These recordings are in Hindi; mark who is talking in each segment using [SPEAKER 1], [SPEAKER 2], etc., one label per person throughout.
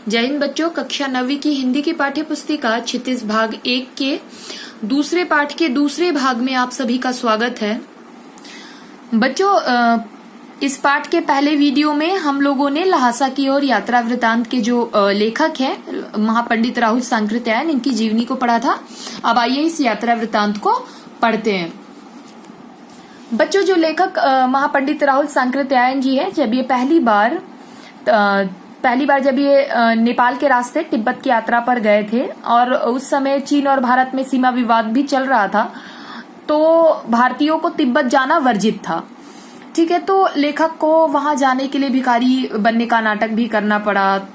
[SPEAKER 1] जय हिंद बच्चों। कक्षा 9वीं की हिंदी की पाठ्य पुस्तिका क्षितिज भाग 1 के दूसरे पाठ के दूसरे भाग में आप सभी का स्वागत है। बच्चों, इस पाठ के पहले वीडियो में हम लोगों ने लहासा की ओर यात्रा वृतांत के जो लेखक है महापंडित राहुल सांकृत्यायन, इनकी जीवनी को पढ़ा था। अब आइए इस यात्रा वृतांत को पढ़ते हैं। बच्चों, जो लेखक महापंडित राहुल सांकृत्यायन जी है, जब ये पहली बार जब ये नेपाल के रास्ते तिब्बत की यात्रा पर गए थे और उस समय चीन और भारत में सीमा विवाद भी चल रहा था, तो भारतीयों को तिब्बत जाना वर्जित था। ठीक है, तो लेखक को वहां जाने के लिए भिखारी बनने का नाटक भी करना पड़ा।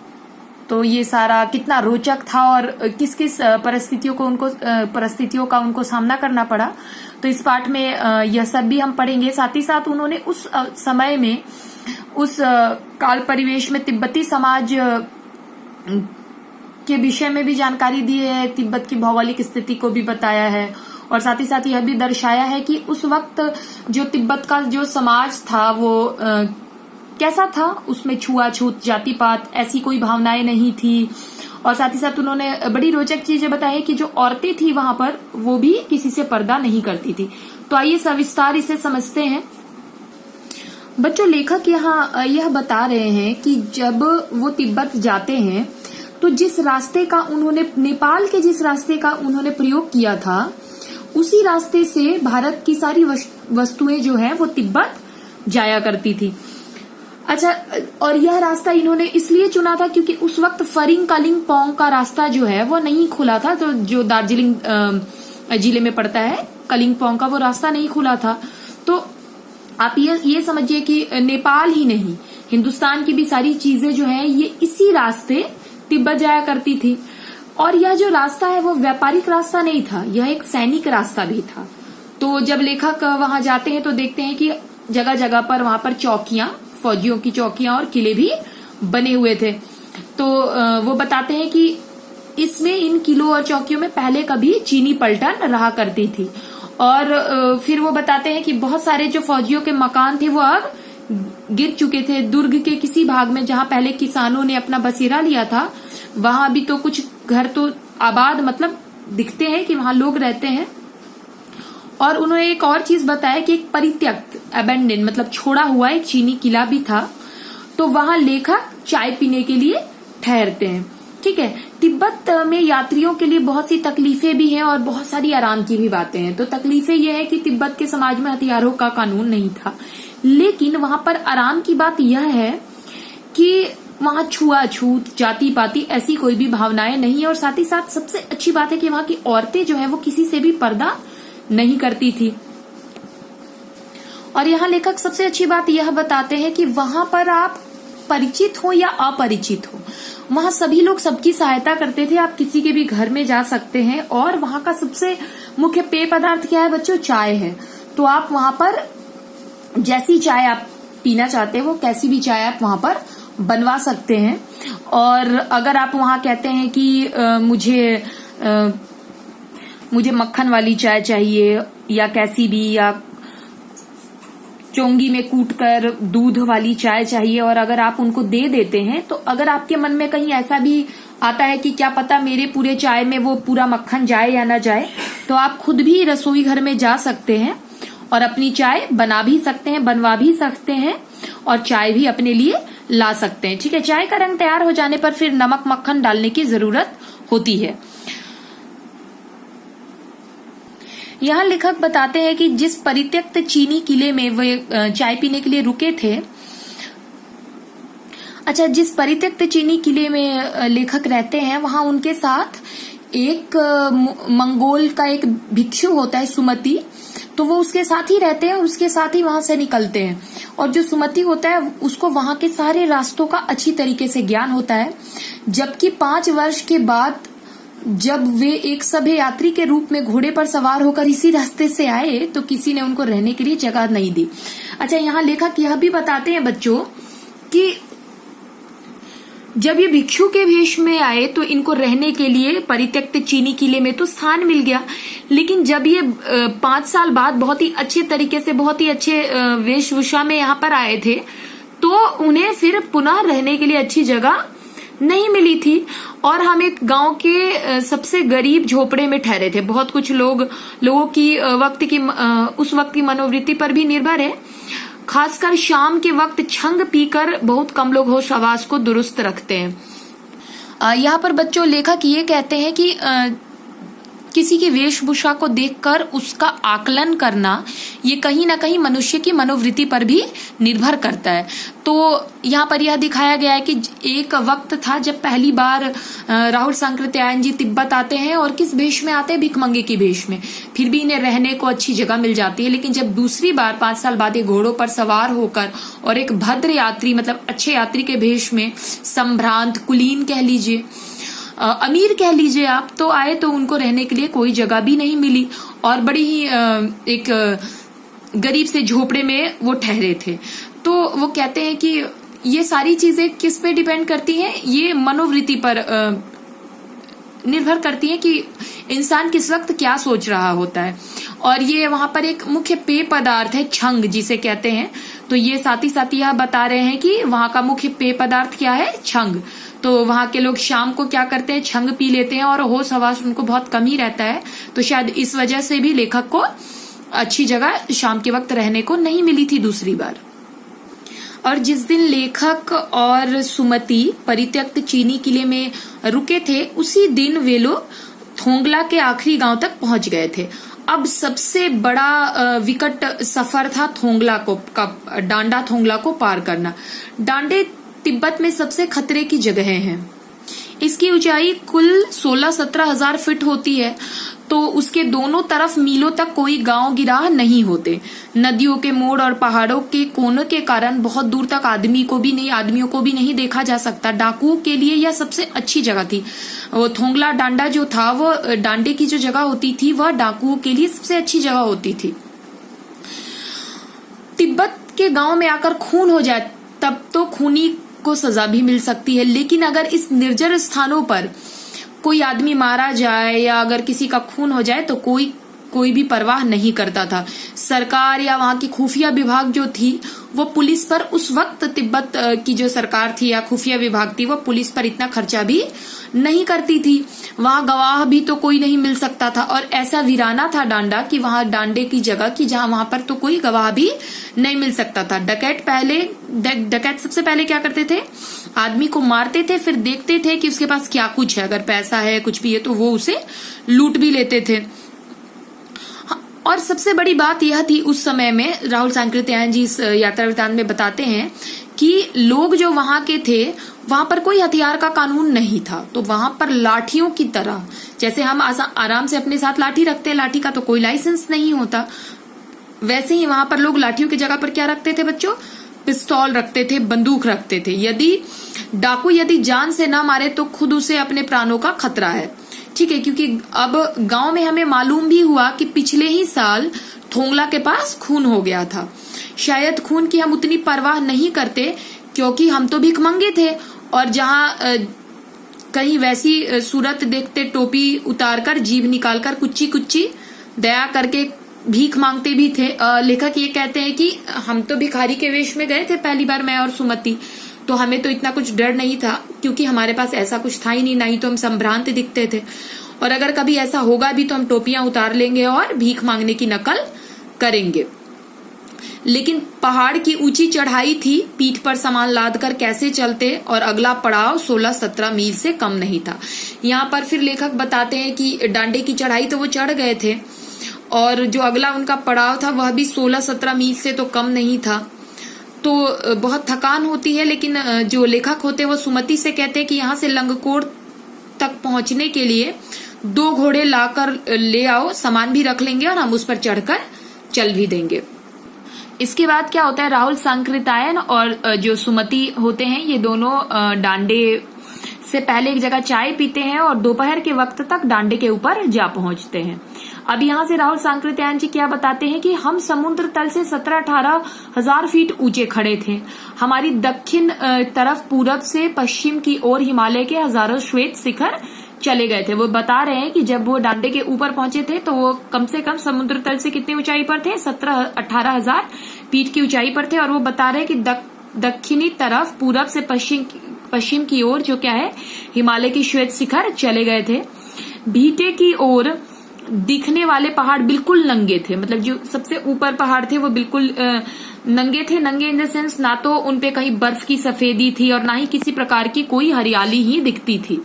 [SPEAKER 1] तो ये सारा कितना रोचक था और किस किस परिस्थितियों का उनको सामना करना पड़ा, तो इस पाठ में यह सब भी हम पढ़ेंगे। साथ ही साथ उन्होंने उस समय में, उस काल परिवेश में तिब्बती समाज के विषय में भी जानकारी दी है, तिब्बत की भौगोलिक स्थिति को भी बताया है और साथ ही साथ यह भी दर्शाया है कि उस वक्त जो तिब्बत का जो समाज था वो कैसा था। उसमें छुआछूत, जाति पात ऐसी कोई भावनाएं नहीं थी। और साथ ही साथ उन्होंने बड़ी रोचक चीजें बताई कि जो औरतें थी वहां पर, वो भी किसी से पर्दा नहीं करती थी। तो आइए सविस्तार इसे समझते हैं। बच्चों, लेखक यहाँ यह बता रहे हैं कि जब वो तिब्बत जाते हैं तो जिस रास्ते का उन्होंने, नेपाल के जिस रास्ते का उन्होंने प्रयोग किया था, उसी रास्ते से भारत की सारी वस्तुएं जो है वो तिब्बत जाया करती थी। अच्छा, और यह रास्ता इन्होंने इसलिए चुना था क्योंकि उस वक्त फरिंग कालिम्पोंग का रास्ता जो है वो नहीं खुला था, तो जो दार्जिलिंग जिले में पड़ता है, कालिम्पोंग का वो रास्ता नहीं खुला था। तो आप ये समझिए कि नेपाल ही नहीं, हिंदुस्तान की भी सारी चीजें जो है ये इसी रास्ते तिब्बत जाया करती थी। और यह जो रास्ता है वो व्यापारिक रास्ता नहीं था, यह एक सैनिक रास्ता भी था। तो जब लेखक वहां जाते हैं तो देखते हैं कि जगह जगह पर वहां पर चौकियां, फौजियों की चौकियां और किले भी बने हुए थे। तो वो बताते हैं कि इसमें, इन किलों और चौकियों में पहले कभी चीनी पलटन रहा करती थी। और फिर वो बताते हैं कि बहुत सारे जो फौजियों के मकान थे वो अब गिर चुके थे। दुर्ग के किसी भाग में जहां पहले किसानों ने अपना बसेरा लिया था, वहां भी तो कुछ घर तो आबाद, मतलब दिखते हैं कि वहां लोग रहते हैं। और उन्होंने एक और चीज बताया कि एक परित्यक्त, अबेंडन, मतलब छोड़ा हुआ एक चीनी किला भी था। तो वहां लेखक चाय पीने के लिए ठहरते हैं। ठीक है, तिब्बत में यात्रियों के लिए बहुत सी तकलीफें भी हैं और बहुत सारी आराम की भी बातें हैं। तो तकलीफें यह है कि तिब्बत के समाज में हथियारों का कानून नहीं था, लेकिन वहां पर आराम की बात यह है कि वहां छुआछूत, जाति पाति ऐसी कोई भी भावनाएं नहीं है। और साथ ही साथ सबसे अच्छी बात है कि वहां की औरतें जो है वो किसी से भी पर्दा नहीं करती थी। और यहाँ लेखक सबसे अच्छी बात यह बताते हैं कि वहां पर आप परिचित हो या अपरिचित हो, वहां सभी लोग सबकी सहायता करते थे। आप किसी के भी घर में जा सकते हैं। और वहां का सबसे मुख्य पेय पदार्थ क्या है बच्चों? चाय है। तो आप वहां पर जैसी चाय आप पीना चाहते हैं, वो कैसी भी चाय आप वहां पर बनवा सकते हैं। और अगर आप वहां कहते हैं कि मुझे मक्खन वाली चाय चाहिए, या कैसी भी, या चोंगी में कूटकर दूध वाली चाय चाहिए, और अगर आप उनको दे देते हैं, तो अगर आपके मन में कहीं ऐसा भी आता है कि क्या पता मेरे पूरे चाय में वो पूरा मक्खन जाए या ना जाए, तो आप खुद भी रसोई घर में जा सकते हैं और अपनी चाय बना भी सकते हैं, बनवा भी सकते हैं और चाय भी अपने लिए ला सकते हैं। ठीक है, चाय का रंग तैयार हो जाने पर फिर नमक मक्खन डालने की जरूरत होती है। यहाँ लेखक बताते हैं कि जिस परित्यक्त चीनी किले में वे चाय पीने के लिए रुके थे, अच्छा, जिस परित्यक्त चीनी किले में लेखक रहते हैं, वहां उनके साथ एक मंगोल का एक भिक्षु होता है, सुमति। तो वो उसके साथ ही रहते हैं और उसके साथ ही वहां से निकलते हैं। और जो सुमति होता है उसको वहां के सारे रास्तों का अच्छी तरीके से ज्ञान होता है। जबकि 5 वर्ष के बाद जब वे एक सभ्य यात्री के रूप में घोड़े पर सवार होकर इसी रास्ते से आए, तो किसी ने उनको रहने के लिए जगह नहीं दी। अच्छा, यहाँ लेखक यह भी बताते हैं बच्चों कि जब ये भिक्षु के वेश में आए तो इनको रहने के लिए परित्यक्त चीनी किले में तो स्थान मिल गया, लेकिन जब ये 5 साल बाद बहुत ही अच्छे तरीके से, बहुत ही अच्छे वेशभूषा में यहाँ पर आए थे, तो उन्हें फिर पुनः रहने के लिए अच्छी जगह नहीं मिली थी और हम एक गांव के सबसे गरीब झोपड़े में ठहरे थे। बहुत कुछ लोगों की उस वक्त की मनोवृत्ति पर भी निर्भर है। खासकर शाम के वक्त छंग पीकर बहुत कम लोग होश हवास को दुरुस्त रखते हैं। यहाँ पर बच्चों लेखक ये कहते हैं कि किसी की वेशभूषा को देखकर उसका आकलन करना ये कहीं ना कहीं मनुष्य की मनोवृत्ति पर भी निर्भर करता है। तो यहाँ पर यह दिखाया गया है कि एक वक्त था जब पहली बार राहुल सांकृत्यायन जी तिब्बत आते हैं और किस भेष में आते हैं, भिखमंगे की भेष में। फिर भी इन्हें रहने को अच्छी जगह मिल जाती है। लेकिन जब दूसरी बार 5 साल बाद ये घोड़ों पर सवार होकर और एक भद्र यात्री मतलब अच्छे यात्री के भेष में संभ्रांत कुलीन कह लीजिए, अमीर कह लीजिए आप, तो आए तो उनको रहने के लिए कोई जगह भी नहीं मिली और बड़ी ही एक गरीब से झोपड़े में वो ठहरे थे। तो वो कहते हैं कि ये सारी चीजें किस पे डिपेंड करती हैं, ये मनोवृत्ति पर निर्भर करती हैं कि इंसान किस वक्त क्या सोच रहा होता है। और ये वहां पर एक मुख्य पेय पदार्थ है छंग जिसे कहते हैं। तो ये साथ ही यह बता रहे हैं कि वहां का मुख्य पेय पदार्थ क्या है, छंग। तो वहां के लोग शाम को क्या करते हैं, छंग पी लेते हैं और होश हवास उनको बहुत कम ही रहता है। तो शायद इस वजह से भी लेखक को अच्छी जगह शाम के वक्त रहने को नहीं मिली थी दूसरी बार। और जिस दिन लेखक और सुमति परित्यक्त चीनी किले में रुके थे उसी दिन वे लोग थोंगला के आखिरी गांव तक पहुंच गए थे। अब सबसे बड़ा विकट सफर था डांडा थोंगला को पार करना। डांडे तिब्बत में सबसे खतरे की जगह है। इसकी ऊंचाई कुल 16-17 हजार फीट होती है। तो उसके दोनों तरफ मीलों तक कोई गांव गिराह नहीं होते। नदियों के मोड़ और पहाड़ों के कोनों के कारण बहुत दूर तक आदमियों को भी नहीं देखा जा सकता। डाकुओं के लिए यह सबसे अच्छी जगह थी। वो थोंगला डांडा जो था, वो डांडे की जो जगह होती थी वह डाकुओं के लिए सबसे अच्छी जगह होती थी। तिब्बत के गांव में आकर खून हो जाए तब तो खूनी को सजा भी मिल सकती है। लेकिन अगर इस निर्जर स्थानों पर कोई आदमी मारा जाए या अगर किसी का खून हो जाए तो कोई भी परवाह नहीं करता था। सरकार या वहां की खुफिया विभाग जो थी वो पुलिस पर, उस वक्त तिब्बत की जो सरकार थी या खुफिया विभाग थी वो पुलिस पर इतना खर्चा भी नहीं करती थी। वहां गवाह भी तो कोई नहीं मिल सकता था और ऐसा वीराना था डांडा कि वहां डांडे की जगह की जहां वहां पर तो कोई गवाह भी नहीं मिल सकता था। डकैत सबसे पहले क्या करते थे, आदमी को मारते थे, फिर देखते थे कि उसके पास क्या कुछ है, अगर पैसा है कुछ भी है तो वो उसे लूट भी लेते थे। और सबसे बड़ी बात यह थी उस समय में, राहुल सांकृत्यायन जी इस यात्रा वृत्तांत में बताते हैं कि लोग जो वहां के थे वहां पर कोई हथियार का कानून नहीं था। तो वहां पर लाठियों की तरह, जैसे हम आराम से अपने साथ लाठी रखते हैं, लाठी का तो कोई लाइसेंस नहीं होता, वैसे ही वहां पर लोग लाठियों की जगह पर क्या रखते थे बच्चों, पिस्तौल रखते थे, बंदूक रखते थे। यदि जान से ना मारे तो खुद उसे अपने प्राणों का खतरा है। ठीक है, क्योंकि अब गांव में हमें मालूम भी हुआ कि पिछले ही साल थोंगला के पास खून हो गया था। शायद खून की हम उतनी परवाह नहीं करते क्योंकि हम तो भिखमंगे थे और जहां कहीं वैसी सूरत देखते टोपी उतारकर जीभ निकालकर कुच्ची दया करके भीख मांगते भी थे। लेखक ये कहते हैं कि हम तो भिखारी के वेश में गए थे पहली बार, मैं और सुमति, तो हमें तो इतना कुछ डर नहीं था क्योंकि हमारे पास ऐसा कुछ था ही नहीं तो हम संभ्रांत दिखते थे। और अगर कभी ऐसा होगा भी तो हम टोपियां उतार लेंगे और भीख मांगने की नकल करेंगे। लेकिन पहाड़ की ऊंची चढ़ाई थी, पीठ पर सामान लाद कर कैसे चलते, और अगला पड़ाव 16-17 मील से कम नहीं था। यहाँ पर फिर लेखक बताते हैं कि डांडे की चढ़ाई तो वो चढ़ गए थे और जो अगला उनका पड़ाव था वह भी 16-17 मील से तो कम नहीं था। तो बहुत थकान होती है। लेकिन जो लेखक होते हैं वो सुमति से कहते हैं कि यहाँ से लंगकोट तक पहुंचने के लिए 2 घोड़े लाकर ले आओ, सामान भी रख लेंगे और हम उस पर चढ़कर चल भी देंगे। इसके बाद क्या होता है, राहुल सांकृत्यायन और जो सुमति होते हैं ये दोनों डांडे से पहले एक जगह चाय पीते हैं और दोपहर के वक्त तक डांडे के ऊपर जा पहुंचते हैं। अब यहाँ से राहुल सांकृत्यायन जी क्या बताते हैं कि हम समुद्र तल से 17-18 हजार फीट ऊंचे खड़े थे। हमारी दक्षिण तरफ पूरब से पश्चिम की ओर हिमालय के हजारों श्वेत शिखर चले गए थे। वो बता रहे हैं कि जब वो डांडे के ऊपर पहुंचे थे तो वो कम से कम समुद्र तल से कितनी ऊंचाई पर थे, 17-18 हजार फीट की ऊंचाई पर थे। और वो बता रहे हैं कि दक्षिणी तरफ पूरब से पश्चिम पश्चिम की ओर जो क्या है हिमालय की श्वेत शिखर चले गए थे। भीटे की ओर दिखने वाले पहाड़ बिल्कुल नंगे थे, मतलब जो सबसे ऊपर पहाड़ थे वो बिल्कुल नंगे थे। नंगे इन द सेंस ना तो उनपे कहीं बर्फ की सफेदी थी और ना ही किसी प्रकार की कोई हरियाली ही दिखती थी।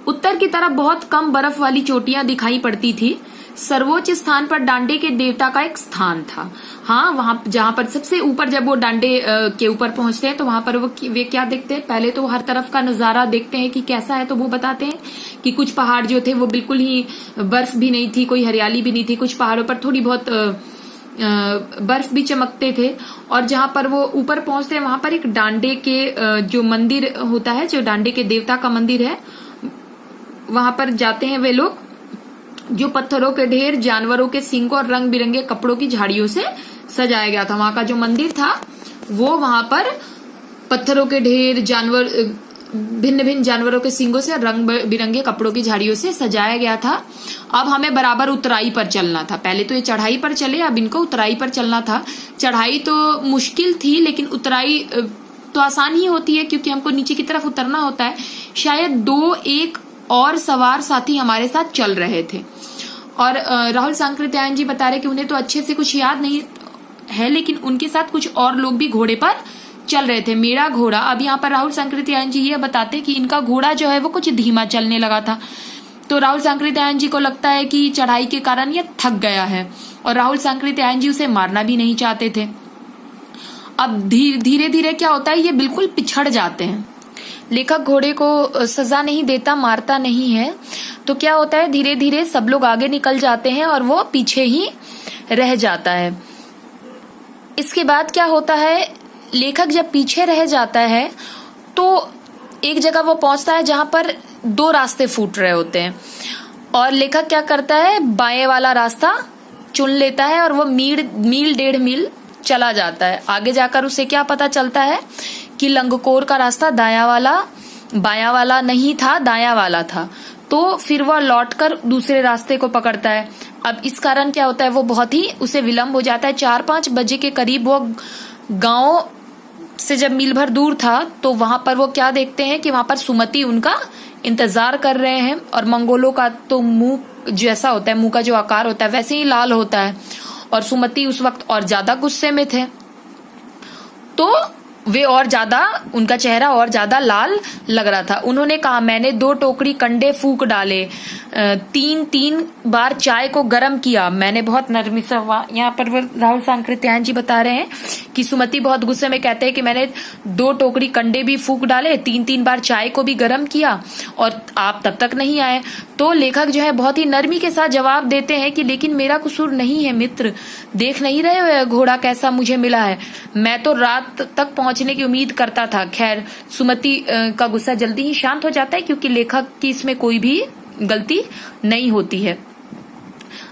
[SPEAKER 1] उत्तर की तरफ बहुत कम बर्फ वाली चोटियां दिखाई पड़ती थी। सर्वोच्च स्थान पर डांडे के देवता का एक स्थान था। हाँ, वहां जहां पर सबसे ऊपर जब वो डांडे के ऊपर पहुंचते हैं तो वहां पर वे क्या देखते हैं, पहले तो हर तरफ का नजारा देखते हैं कि कैसा है। तो वो बताते हैं कि कुछ पहाड़ जो थे वो बिल्कुल ही बर्फ भी नहीं थी, कोई हरियाली भी नहीं थी। कुछ पहाड़ों पर थोड़ी बहुत बर्फ भी चमकते थे। और जहां पर वो ऊपर पहुंचते हैं वहां पर एक डांडे के जो मंदिर होता है, जो डांडे के देवता का मंदिर है, वहां पर जाते हैं वे लोग, जो पत्थरों के ढेर, जानवरों के सींगों और रंग बिरंगे कपड़ों की झाड़ियों से सजाया गया था। वहां का जो मंदिर था वो वहां पर पत्थरों के ढेर, जानवर, भिन्न भिन्न जानवरों के सींगों से, रंग बिरंगे कपड़ों की झाड़ियों से सजाया गया था। अब हमें बराबर उतराई पर चलना था। पहले तो ये चढ़ाई पर चले, अब इनको उतराई पर चलना था। चढ़ाई तो मुश्किल थी लेकिन उतराई तो आसान ही होती है क्योंकि हमको नीचे की तरफ उतरना होता है। शायद 2-1 और सवार साथी हमारे साथ चल रहे थे और राहुल सांकृत्यायन जी बता रहे कि उन्हें तो अच्छे से कुछ याद नहीं है लेकिन उनके साथ कुछ और लोग भी घोड़े पर चल रहे थे। मेरा घोड़ा, अब यहाँ पर राहुल सांकृत्यायन जी ये बताते कि इनका घोड़ा जो है वो कुछ धीमा चलने लगा था। तो राहुल सांकृत्यायन जी को लगता है कि चढ़ाई के कारण ये थक गया है और राहुल सांकृत्यायन जी उसे मारना भी नहीं चाहते थे। अब धीरे धीरे क्या होता है, ये बिल्कुल पिछड़ जाते हैं। लेखक घोड़े को सजा नहीं देता, मारता नहीं है, तो क्या होता है धीरे धीरे सब लोग आगे निकल जाते हैं और वो पीछे ही रह जाता है। इसके बाद क्या होता है, लेखक जब पीछे रह जाता है तो एक जगह वो पहुंचता है जहां पर 2 रास्ते फूट रहे होते हैं और लेखक क्या करता है, बाएं वाला रास्ता चुन लेता है और वो मील 1.5 मील चला जाता है। आगे जाकर उसे क्या पता चलता है कि लंगकोर का रास्ता बायां वाला नहीं था, दायां वाला था। तो फिर वह लौटकर दूसरे रास्ते को पकड़ता है। अब इस कारण क्या होता है, वो बहुत ही उसे विलंब हो जाता है। 4-5 बजे के करीब वो गांव से जब मील भर दूर था तो वहां पर वो क्या देखते हैं कि वहां पर सुमति उनका इंतजार कर रहे हैं और मंगोलों का तो मुंह जैसा होता है, मुंह का जो आकार होता है वैसे ही लाल होता है और सुमति उस वक्त और ज्यादा गुस्से में थे। तो वे और ज्यादा, उनका चेहरा और ज्यादा लाल लग रहा था। उन्होंने कहा, मैंने 2 टोकरी कंडे फूंक डाले, 3 बार चाय को गर्म किया। मैंने बहुत नरमी से, यहाँ पर राहुल सांकृत्यायन जी बता रहे हैं कि सुमति बहुत गुस्से में कहते हैं कि मैंने 2 टोकरी कंडे भी फूंक डाले, 3 बार चाय को भी गर्म किया और आप तब तक नहीं आए। तो लेखक जो है बहुत ही नरमी के साथ जवाब देते हैं कि लेकिन मेरा कसूर नहीं है मित्र, देख नहीं रहे हो घोड़ा कैसा मुझे मिला है, मैं तो रात तक पहुंचने की उम्मीद करता था। खैर, सुमति का गुस्सा जल्दी ही शांत हो जाता है क्योंकि लेखक की इसमें कोई भी गलती नहीं होती है।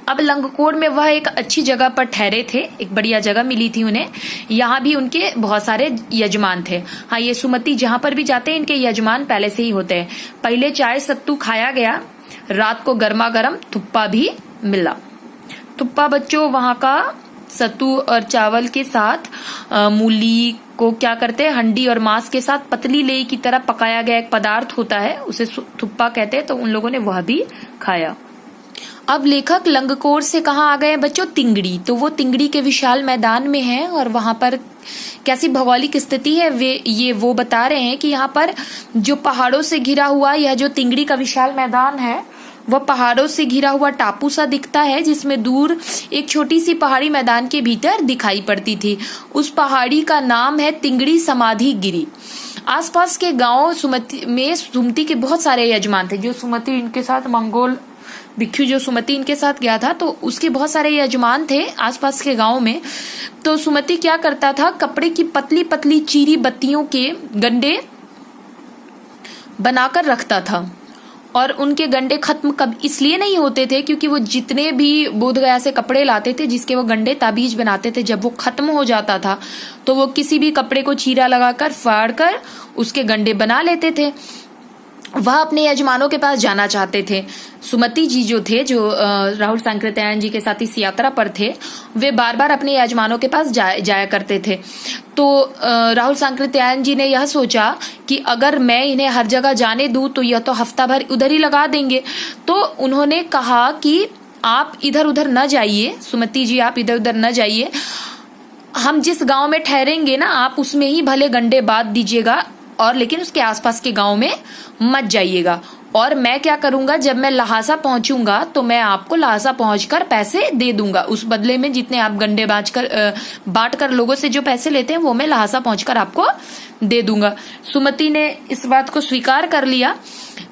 [SPEAKER 1] अब लंगकोर में वह एक अच्छी जगह पर ठहरे थे, एक बढ़िया जगह मिली थी उन्हें। यहाँ भी उनके बहुत सारे यजमान थे। हाँ, ये सुमति जहां पर भी जाते हैं इनके यजमान पहले से ही होते हैं। पहले चाय सत्तू खाया गया, रात को गर्मा गर्म थुप्पा भी मिला। थुप्पा बच्चों वहां का सत्तू और चावल के साथ मूली को क्या करते हैं, हंडी और मांस के साथ पतली लेई की तरह पकाया गया एक पदार्थ होता है, उसे थुप्पा कहते हैं। तो उन लोगों ने वह भी खाया। अब लेखक लंगकोर से कहाँ आ गए बच्चों, तिंगड़ी। तो वो तिंगड़ी के विशाल मैदान में है और वहां पर कैसी भौगोलिक स्थिति है वो बता रहे हैं कि यहाँ पर जो पहाड़ों से घिरा हुआ यह जो तिंगड़ी का विशाल मैदान है वह पहाड़ों से घिरा हुआ टापू सा दिखता है, जिसमें दूर एक छोटी सी पहाड़ी मैदान के भीतर दिखाई पड़ती थी। उस पहाड़ी का नाम है तिंगड़ी समाधि गिरी। आसपास के गांव सुमति के बहुत सारे यजमान थे। जो सुमति इनके साथ मंगोल भिक्षु जो सुमति इनके साथ गया था तो उसके बहुत सारे यजमान थे आसपास के गांव में। तो सुमति क्या करता था, कपड़े की पतली पतली चीरी बत्तियों के गंडे बनाकर रखता था और उनके गंडे खत्म कब इसलिए नहीं होते थे क्योंकि वो जितने भी बोधगया से कपड़े लाते थे जिसके वो गंडे ताबीज बनाते थे, जब वो खत्म हो जाता था तो वो किसी भी कपड़े को चीरा लगाकर फाड़ कर उसके गंडे बना लेते थे। वह अपने यजमानों के पास जाना चाहते थे। सुमति जी जो थे, जो राहुल सांकृत्यायन जी के साथ इस यात्रा पर थे, वे बार बार अपने यजमानों के पास जाया करते थे। तो राहुल सांकृत्यायन जी ने यह सोचा कि अगर मैं इन्हें हर जगह जाने दूं तो यह तो हफ्ता भर उधर ही लगा देंगे। तो उन्होंने कहा कि आप इधर उधर न जाइए, सुमति जी आप इधर उधर न जाइए, हम जिस गांव में ठहरेंगे ना आप उसमें ही भले गंडे बांध दीजिएगा, और लेकिन उसके आसपास के गांव में मत जाइएगा। और मैं क्या करूंगा, जब मैं लहासा पहुंचूंगा तो मैं आपको लहासा पहुंचकर पैसे दे दूंगा, उस बदले में जितने आप गंडे बांट कर लोगों से जो पैसे लेते हैं वो मैं लहासा पहुंचकर आपको दे दूंगा। सुमति ने इस बात को स्वीकार कर लिया।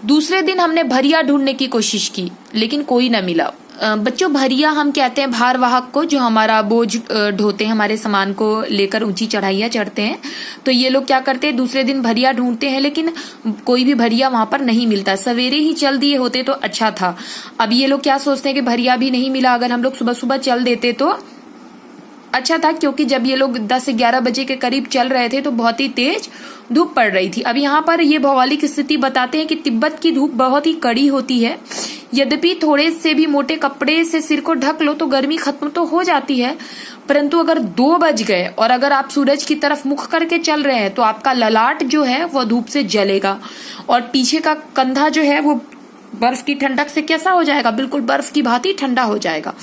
[SPEAKER 1] दूसरे दिन हमने भरिया ढूंढने की कोशिश की लेकिन कोई न मिला। बच्चों, भरिया हम कहते हैं भारवाहक को, जो हमारा बोझ ढोते हैं, हमारे सामान को लेकर ऊंची चढ़ाइयां चढ़ते हैं। तो ये लोग क्या करते हैं, दूसरे दिन भरिया ढूंढते हैं लेकिन कोई भी भरिया वहां पर नहीं मिलता। सवेरे ही चल दिए होते तो अच्छा था। अब ये लोग क्या सोचते हैं कि भरिया भी नहीं मिला, अगर हम लोग सुबह सुबह चल देते तो अच्छा था, क्योंकि जब ये लोग 10-11 बजे के करीब चल रहे थे तो बहुत ही तेज धूप पड़ रही थी। अब यहाँ पर ये भौगोलिक स्थिति बताते हैं कि तिब्बत की धूप बहुत ही कड़ी होती है। यद्यपि थोड़े से भी मोटे कपड़े से सिर को ढक लो तो गर्मी खत्म तो हो जाती है, परंतु अगर 2 बज गए और अगर आप सूरज की तरफ मुख करके चल रहे हैं तो आपका ललाट जो है वो धूप से जलेगा और पीछे का कंधा जो है वो बर्फ की ठंडक से कैसा हो जाएगा, बिल्कुल बर्फ की भांति ठंडा हो जाएगा।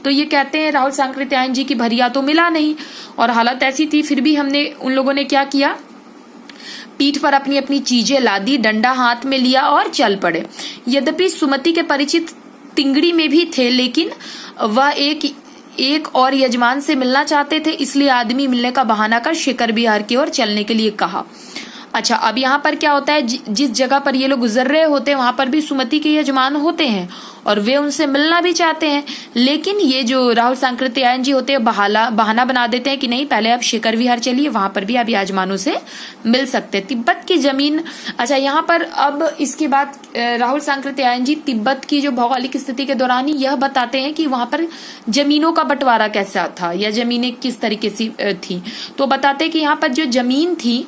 [SPEAKER 1] तो ये कहते हैं राहुल सांकृत्यायन जी की भरिया तो मिला नहीं और हालत ऐसी थी, फिर भी उन लोगों ने क्या किया, पीठ पर अपनी अपनी चीजें लादी, डंडा हाथ में लिया और चल पड़े। यद्यपि सुमति के परिचित तिंगड़ी में भी थे लेकिन वह एक और यजमान से मिलना चाहते थे, इसलिए आदमी मिलने का बहाना कर शेखर बिहार की ओर चलने के लिए कहा। अच्छा, अब यहाँ पर क्या होता है, जिस जगह पर ये लोग गुजर रहे होते हैं वहां पर भी सुमति के यजमान होते हैं और वे उनसे मिलना भी चाहते हैं, लेकिन ये जो राहुल सांकृत्यायन जी होते हैं बहाना बना देते हैं कि नहीं, पहले आप शेखर विहार चलिए, वहां पर भी आप यजमानों से मिल सकते हैं। तिब्बत की जमीन, अच्छा यहाँ पर अब इसके बाद राहुल सांकृत्यायन जी तिब्बत की जो भौगोलिक स्थिति के दौरान ही यह बताते हैं कि वहां पर जमीनों का बंटवारा कैसा था या जमीनें किस तरीके से थी। तो बताते हैं कि यहाँ पर जो जमीन थी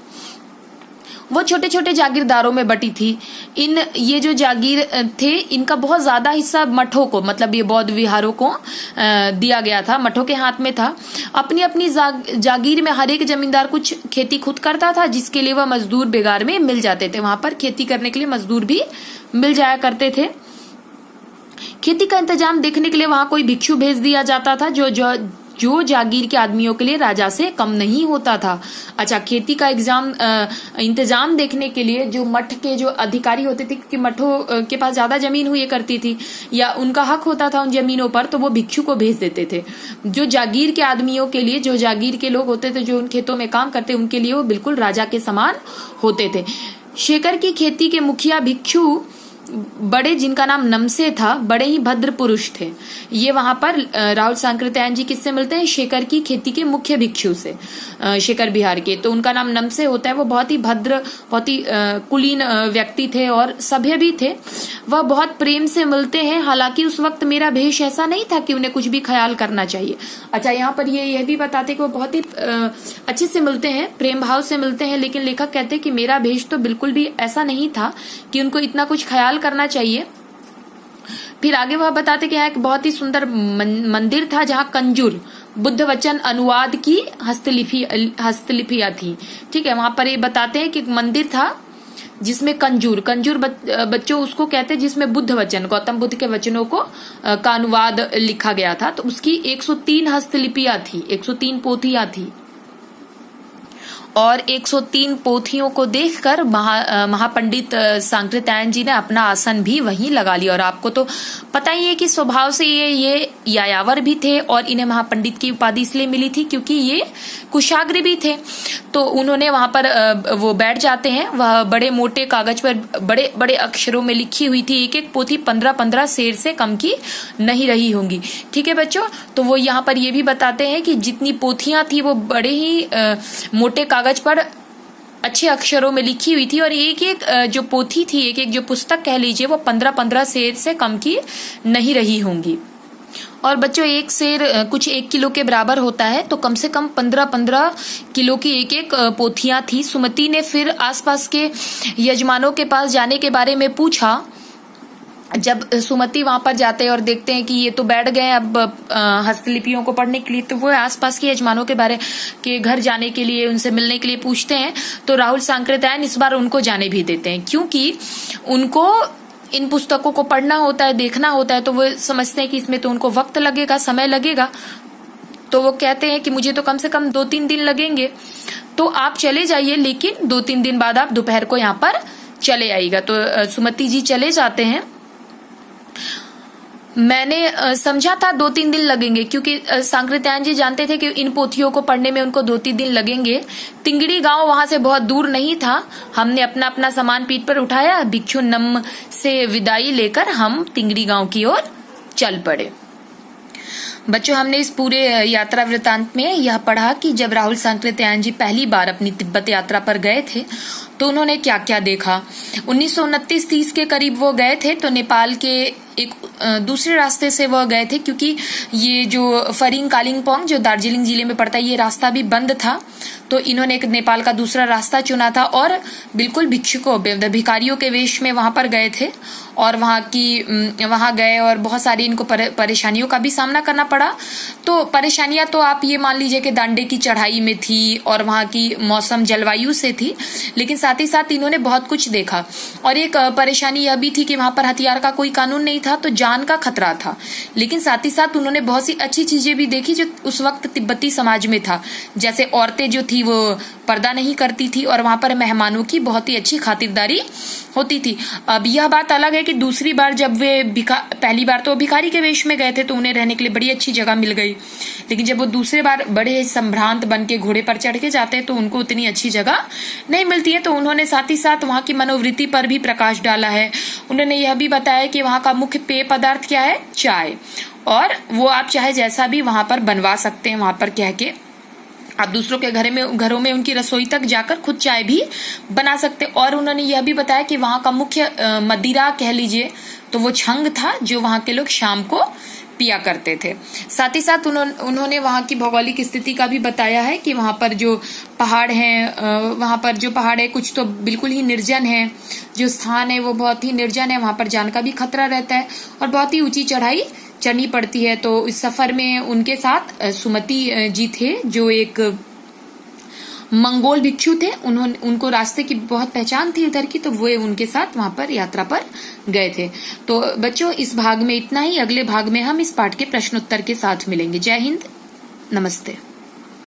[SPEAKER 1] वो छोटे छोटे जागीरदारों में बटी थी। ये जो जागीर थे इनका बहुत ज्यादा हिस्सा मठों को, मतलब ये बौद्ध विहारों को दिया गया था, मठों के हाथ में था। अपनी अपनी जागीर में हर एक जमींदार कुछ खेती खुद करता था, जिसके लिए वह मजदूर बेगार में मिल जाते थे। वहां पर खेती करने के लिए मजदूर भी मिल जाया करते थे। खेती का इंतजाम देखने के लिए वहां कोई भिक्षु भेज दिया जाता था जो जागीर के आदमियों के लिए राजा से कम नहीं होता था। अच्छा, खेती का इंतजाम देखने के लिए जो मठ के जो अधिकारी होते थे, क्योंकि मठों के पास ज्यादा जमीन हुई करती थी या उनका हक होता था उन जमीनों पर, तो वो भिक्षु को भेज देते थे। जो जागीर के आदमियों के लिए, जो जागीर के लोग होते थे जो उन खेतों में काम करते, उनके लिए वो बिल्कुल राजा के समान होते थे। शेखर की खेती के मुखिया भिक्षु बड़े, जिनका नाम नमसे था, बड़े ही भद्र पुरुष थे। ये वहां पर राहुल सांकृत्यायन जी किससे मिलते हैं, शेखर की खेती के मुख्य भिक्षु से, शेखर बिहार के। तो उनका नाम नमसे होता है। वो बहुत ही भद्र, बहुत ही कुलीन व्यक्ति थे और सभ्य भी थे। वह बहुत प्रेम से मिलते हैं। हालांकि उस वक्त मेरा भेष ऐसा नहीं था कि उन्हें कुछ भी ख्याल करना चाहिए। अच्छा, यहाँ पर यह भी बताते कि वो बहुत ही अच्छे से मिलते हैं, प्रेम भाव से मिलते हैं, लेकिन लेखक कहते हैं कि मेरा भेष तो बिल्कुल भी ऐसा नहीं था कि उनको इतना कुछ ख्याल करना चाहिए। फिर आगे वह बताते कि यहाँ एक बहुत ही सुंदर मंदिर था जहाँ कंजूर बुद्ध वचन अनुवाद की हस्तलिपियां थी। ठीक है, वहां पर ये बताते हैं कि एक मंदिर था जिसमें कंजूर बच्चों उसको कहते हैं, जिसमें बुद्ध वचन, गौतम बुद्ध के वचनों को का अनुवाद लिखा गया था। तो उसकी 103 हस्तलिपियां थी, 103 पोथियां थी और 103 पोथियों को देखकर महापंडित सांकृत्यायन जी ने अपना आसन भी वहीं लगा लिया। और आपको तो पता ही है कि स्वभाव से ये यायावर भी थे और इन्हें महापंडित की उपाधि इसलिए मिली थी क्योंकि ये कुशाग्र भी थे। तो उन्होंने वहां पर वो बैठ जाते हैं। वह बड़े मोटे कागज पर बड़े बड़े अक्षरों में लिखी हुई थी। एक एक पोथी 15-15 शेर से कम की नहीं रही होंगी। ठीक है बच्चों, तो वो यहाँ पर ये भी बताते हैं कि जितनी पोथियां थी वो बड़े ही मोटे कागज पर अच्छे अक्षरों में लिखी हुई थी और एक एक जो पोथी थी, एक एक जो पुस्तक कह लीजिए, वो 15-15 शेर से कम की नहीं रही होंगी। और बच्चों एक शेर कुछ 1 किलो के बराबर होता है, तो कम से कम 15-15 किलो की एक एक पोथियां थी। सुमति ने फिर आसपास के यजमानों के पास जाने के बारे में पूछा। जब सुमति वहां पर जाते हैं और देखते हैं कि ये तो बैठ गए अब हस्तलिपियों को पढ़ने के लिए, तो वो आसपास के यजमानों के बारे के घर जाने के लिए, उनसे मिलने के लिए पूछते हैं। तो राहुल सांकृत्यायन इस बार उनको जाने भी देते हैं, क्योंकि उनको इन पुस्तकों को पढ़ना होता है, देखना होता है, तो वो समझते हैं कि इसमें तो उनको वक्त लगेगा, समय लगेगा। तो वो कहते हैं कि मुझे तो कम से कम 2-3 दिन लगेंगे, तो आप चले जाइए, लेकिन 2-3 दिन बाद आप दोपहर को यहाँ पर चले आइएगा। तो सुमति जी चले जाते हैं। मैंने समझा था 2-3 दिन लगेंगे, क्योंकि सांकृत्यायन जी जानते थे कि इन पोथियों को पढ़ने में उनको 2-3 दिन लगेंगे। तिंगड़ी गांव वहां से बहुत दूर नहीं था। हमने अपना अपना सामान पीठ पर उठाया, भिक्षु नम से विदाई लेकर हम तिंगड़ी गांव की ओर चल पड़े। बच्चों, हमने इस पूरे यात्रा वृतांत में यह पढ़ा कि जब राहुल सांकृत्यायन जी पहली बार अपनी तिब्बत यात्रा पर गए थे तो उन्होंने क्या क्या देखा। 1929-30 के करीब वो गए थे, तो नेपाल के एक दूसरे रास्ते से वह गए थे, क्योंकि ये जो फरिंग कालिम्पोंग जो दार्जिलिंग जिले में पड़ता है, ये रास्ता भी बंद था। तो इन्होंने एक नेपाल का दूसरा रास्ता चुना था और बिल्कुल भिक्षुकों भिखारियों के वेश में वहां पर गए थे और वहां गए और बहुत सारी इनको परेशानियों का भी सामना करना पड़ा। तो परेशानियां तो आप ये मान लीजिए कि दांडे की चढ़ाई में थी और वहां की मौसम जलवायु से थी, लेकिन साथ ही साथ इन्होंने बहुत कुछ देखा। और एक परेशानी यह भी थी कि वहां पर हथियार का कोई कानून नहीं था, तो जान का खतरा था। लेकिन साथ ही साथ उन्होंने बहुत सी अच्छी चीजें भी देखी जो उस वक्त तिब्बती समाज में था। जैसे औरतें जो थी वो पर्दा नहीं करती थी और वहां पर मेहमानों की बहुत ही अच्छी खातिरदारी होती थी। अब यह बात अलग है कि दूसरी बार जब वे पहली बार तो भिखारी के वेश में गए थे तो उन्हें रहने के लिए बड़ी अच्छी जगह मिल गई, लेकिन जब वो दूसरे बार बड़े संभ्रांत बन के घोड़े पर चढ़ के जाते हैं तो उनको उतनी अच्छी जगह नहीं मिलती है। तो उन्होंने साथ ही साथ वहां की मनोवृत्ति पर भी प्रकाश डाला है। उन्होंने यह भी बताया कि वहां का मुख्य पेय पदार्थ क्या है, चाय, और वो आप चाहे जैसा भी वहां पर बनवा सकते हैं। वहां पर कह के आप दूसरों के घरों में उनकी रसोई तक जाकर खुद चाय भी बना सकते। और उन्होंने यह भी बताया कि वहां का मुख्य मदिरा कह लीजिए तो वो छंग था, जो वहां के लोग शाम को पिया करते थे। साथ ही साथ उन्होंने वहां की भौगोलिक स्थिति का भी बताया है कि वहां पर जो पहाड़ है कुछ तो बिल्कुल ही निर्जन है, जो स्थान है वो बहुत ही निर्जन है, वहां पर जान का भी खतरा रहता है और बहुत ही ऊंची चढ़ाई चढ़नी पड़ती है। तो इस सफर में उनके साथ सुमति जी थे, जो एक मंगोल भिक्षु थे। उनको रास्ते की बहुत पहचान थी उधर की, तो वो उनके साथ वहां पर यात्रा पर गए थे। तो बच्चों, इस भाग में इतना ही। अगले भाग में हम इस पाठ के प्रश्नोत्तर के साथ मिलेंगे। जय हिंद, नमस्ते।